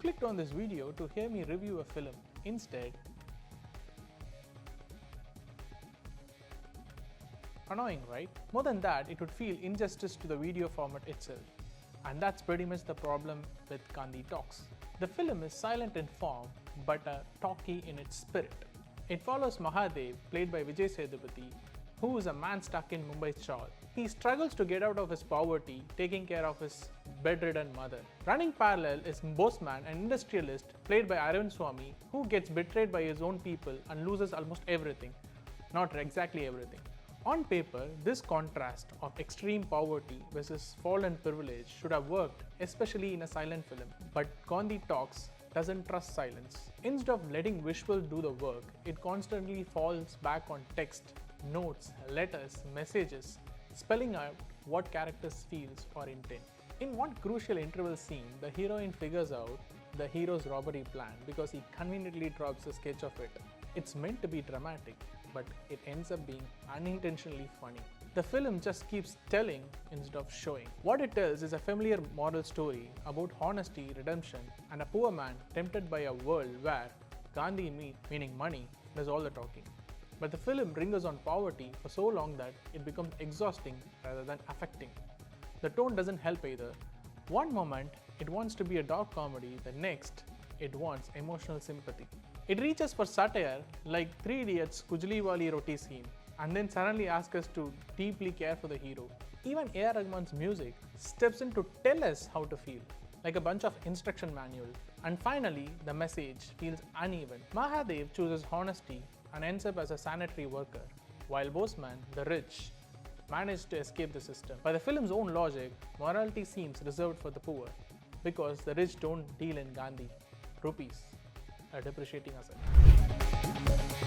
clicked on this video to hear me review a film. Instead, annoying, right? More than that, it would feel injustice to the video format itself. And that's pretty much the problem with Gandhi Talks. The film is silent in form, but talky in its spirit. It follows Mahadev, played by Vijay Sethupathi, who is a man stuck in Mumbai's chawl. He struggles to get out of his poverty, taking care of his bedridden mother. Running parallel is Bossman, an industrialist, played by Arvind Swamy, who gets betrayed by his own people and loses almost everything. Not exactly everything. On paper, this contrast of extreme poverty versus fallen privilege should have worked, especially in a silent film. But Gandhi Talks doesn't trust silence. Instead of letting visual do the work, it constantly falls back on text, notes, letters, messages, spelling out what characters feels or intend. In one crucial interval scene, the heroine figures out the hero's robbery plan because he conveniently drops a sketch of it. It's meant to be dramatic, but it ends up being unintentionally funny. The film just keeps telling instead of showing. What it tells is a familiar moral story about honesty, redemption, and a poor man tempted by a world where Gandhi, meaning money, does all the talking. But the film lingers on poverty for so long that it becomes exhausting rather than affecting. The tone doesn't help either. One moment, it wants to be a dark comedy, the next, it wants emotional sympathy. It reaches for satire like 3 Idiots' Kujli Wali Roti scene, and then suddenly asks us to deeply care for the hero. Even A.R. Rahman's music steps in to tell us how to feel, like a bunch of instruction manuals. And finally, the message feels uneven. Mahadev chooses honesty and ends up as a sanitary worker, while Bossman, the rich, managed to escape the system. By the film's own logic, morality seems reserved for the poor, because the rich don't deal in Gandhi, rupees, a depreciating asset.